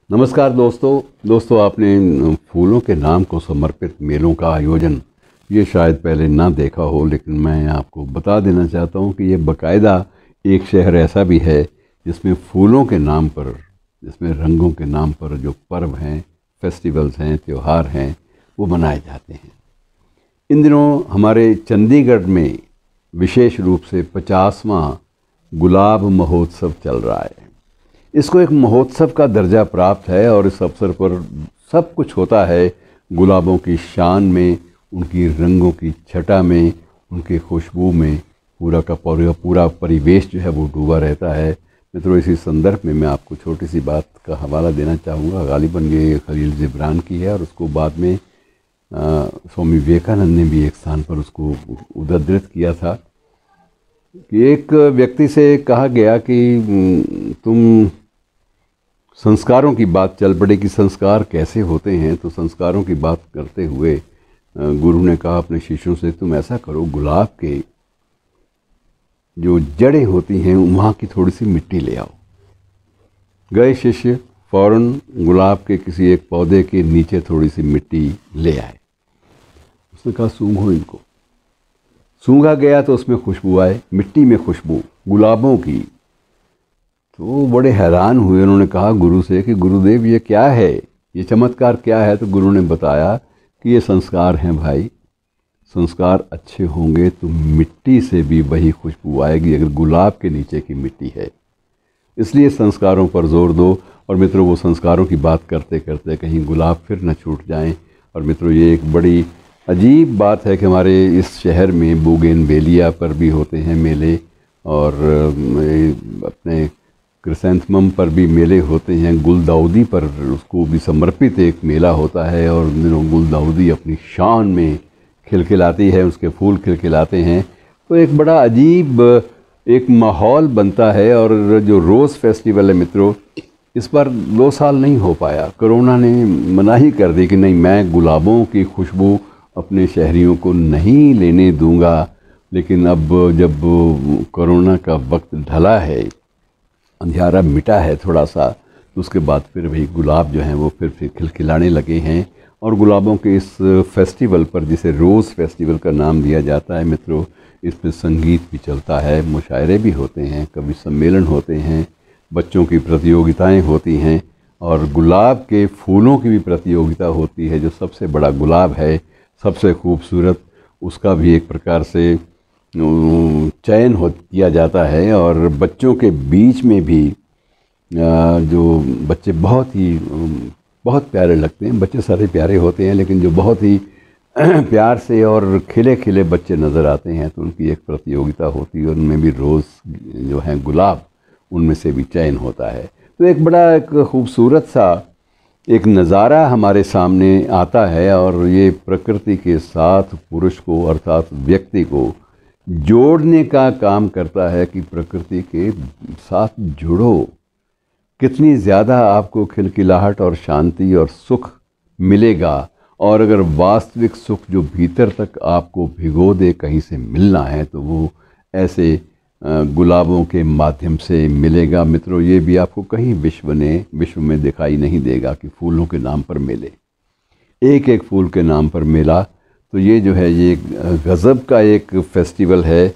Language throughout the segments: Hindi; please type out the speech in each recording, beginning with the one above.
नमस्कार दोस्तों आपने फूलों के नाम को समर्पित मेलों का आयोजन ये शायद पहले ना देखा हो, लेकिन मैं आपको बता देना चाहता हूँ कि ये बाकायदा एक शहर ऐसा भी है जिसमें फूलों के नाम पर, जिसमें रंगों के नाम पर जो पर्व हैं, फेस्टिवल्स हैं, त्यौहार हैं, वो मनाए जाते हैं। इन दिनों हमारे चंडीगढ़ में विशेष रूप से 50वां गुलाब महोत्सव चल रहा है। इसको एक महोत्सव का दर्जा प्राप्त है और इस अवसर पर सब कुछ होता है गुलाबों की शान में, उनकी रंगों की छटा में, उनकी खुशबू में पूरा का पूरा परिवेश जो है वो डूबा रहता है। मित्रों, इसी संदर्भ में मैं आपको छोटी सी बात का हवाला देना चाहूँगा। गालिबन ये खलील जिब्रान की है और उसको बाद में स्वामी विवेकानंद ने भी एक स्थान पर उसको उद्धृत किया था कि एक व्यक्ति से कहा गया कि तुम संस्कारों की बात चल पड़े कि संस्कार कैसे होते हैं। तो संस्कारों की बात करते हुए गुरु ने कहा अपने शिष्यों से, तुम ऐसा करो, गुलाब के जो जड़ें होती हैं वहाँ की थोड़ी सी मिट्टी ले आओ। गए शिष्य फौरन गुलाब के किसी एक पौधे के नीचे थोड़ी सी मिट्टी ले आए। उसने कहा सूंघो इनको। सूंघा गया तो उसमें खुशबू आए, मिट्टी में खुशबू गुलाबों की। तो बड़े हैरान हुए। उन्होंने कहा गुरु से कि गुरुदेव ये क्या है, ये चमत्कार क्या है। तो गुरु ने बताया कि ये संस्कार हैं भाई। संस्कार अच्छे होंगे तो मिट्टी से भी वही खुशबू आएगी अगर गुलाब के नीचे की मिट्टी है। इसलिए संस्कारों पर जोर दो। और मित्रों, वो संस्कारों की बात करते करते कहीं गुलाब फिर न छूट जाएं। और मित्रों, ये एक बड़ी अजीब बात है कि हमारे इस शहर में बोगेनवेलिया पर भी होते हैं मेले, और अपने क्रिसैंथमम पर भी मेले होते हैं। गुलदाउदी पर उसको भी समर्पित एक मेला होता है और गुलदाउदी अपनी शान में खिलखिलाती है, उसके फूल खिलखिलाते हैं। तो एक बड़ा अजीब एक माहौल बनता है। और जो रोज़ फेस्टिवल है मित्रों, इस बार 2 साल नहीं हो पाया। कोरोना ने मनाही कर दी कि नहीं, मैं गुलाबों की खुशबू अपने शहरियों को नहीं लेने दूंगा। लेकिन अब जब कोरोना का वक्त ढला है, अंधियारा मिटा है थोड़ा सा, तो उसके बाद फिर वही गुलाब जो हैं वो फिर खिलखिलाने लगे हैं। और गुलाबों के इस फेस्टिवल पर, जिसे रोज़ फेस्टिवल का नाम दिया जाता है मित्रों, इसमें संगीत भी चलता है, मुशायरे भी होते हैं, कवि सम्मेलन होते हैं, बच्चों की प्रतियोगिताएं होती हैं और गुलाब के फूलों की भी प्रतियोगिता होती है। जो सबसे बड़ा गुलाब है, सबसे खूबसूरत, उसका भी एक प्रकार से चयन किया जाता है। और बच्चों के बीच में भी जो बच्चे बहुत प्यारे लगते हैं, बच्चे सारे प्यारे होते हैं, लेकिन जो बहुत ही प्यार से और खिले खिले बच्चे नज़र आते हैं, तो उनकी एक प्रतियोगिता होती है। उनमें भी रोज़ जो हैं गुलाब, उनमें से भी चयन होता है। तो एक बड़ा एक खूबसूरत सा एक नज़ारा हमारे सामने आता है और ये प्रकृति के साथ पुरुष को, अर्थात व्यक्ति को जोड़ने का काम करता है कि प्रकृति के साथ जुड़ो। कितनी ज़्यादा आपको खिलखिलाहट और शांति और सुख मिलेगा। और अगर वास्तविक सुख जो भीतर तक आपको भिगो दे कहीं से मिलना है, तो वो ऐसे गुलाबों के माध्यम से मिलेगा। मित्रों, ये भी आपको कहीं विश्व में दिखाई नहीं देगा कि फूलों के नाम पर मेले, एक एक फूल के नाम पर मेला। तो ये जो है ये गज़ब का एक फेस्टिवल है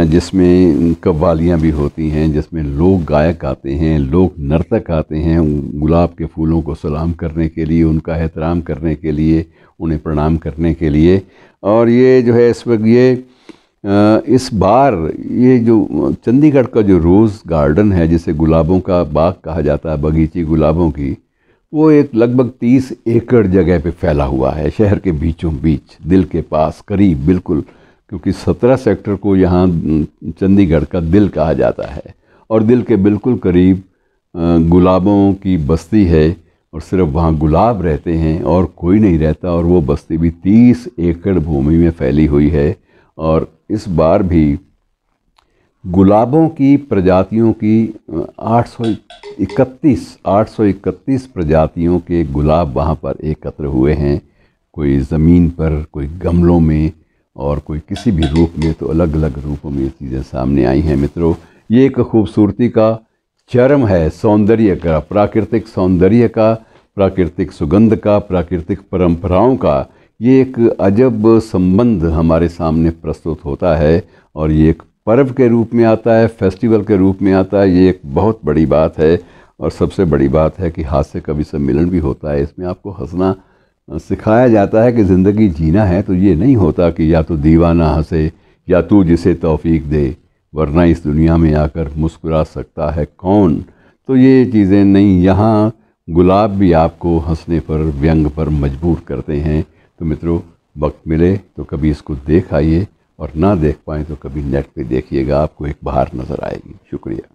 जिसमें कव्वालियाँ भी होती हैं, जिसमें लोग गायक आते हैं, लोग नर्तक आते हैं गुलाब के फूलों को सलाम करने के लिए, उनका एहतराम करने के लिए, उन्हें प्रणाम करने के लिए। और ये जो है इस वक्त ये इस बार ये जो चंडीगढ़ का जो रोज़ गार्डन है, जिसे गुलाबों का बाग कहा जाता है, बगीची गुलाबों की, वो एक लगभग 30 एकड़ जगह पे फैला हुआ है, शहर के बीचों बीच, दिल के पास, करीब बिल्कुल। क्योंकि 17 सेक्टर को यहाँ चंडीगढ़ का दिल कहा जाता है और दिल के बिल्कुल करीब गुलाबों की बस्ती है और सिर्फ वहाँ गुलाब रहते हैं और कोई नहीं रहता। और वो बस्ती भी 30 एकड़ भूमि में फैली हुई है। और इस बार भी गुलाबों की प्रजातियों की 831 प्रजातियों के गुलाब वहाँ पर एकत्र हुए हैं। कोई ज़मीन पर, कोई गमलों में और कोई किसी भी रूप में। तो अलग अलग रूपों में ये चीज़ें सामने आई हैं मित्रों। ये एक खूबसूरती का चरम है सौंदर्य का, प्राकृतिक सौंदर्य का, प्राकृतिक सुगंध का, प्राकृतिक परंपराओं का ये एक अजब संबंध हमारे सामने प्रस्तुत होता है। और ये एक पर्व के रूप में आता है, फेस्टिवल के रूप में आता है। ये एक बहुत बड़ी बात है। और सबसे बड़ी बात है कि हास्य का भी सम्मिलन भी होता है। इसमें आपको हंसना सिखाया जाता है कि ज़िंदगी जीना है तो ये नहीं होता कि या तो दीवाना हंसे या तू जिसे तौफीक दे, वरना इस दुनिया में आकर मुस्कुरा सकता है कौन। तो ये चीज़ें नहीं, यहाँ गुलाब भी आपको हंसने पर, व्यंग पर मजबूर करते हैं। तो मित्रों, वक्त मिले तो कभी इसको देख आइए और ना देख पाएँ तो कभी नेट पे देखिएगा, आपको एक बहार नज़र आएगी। शुक्रिया।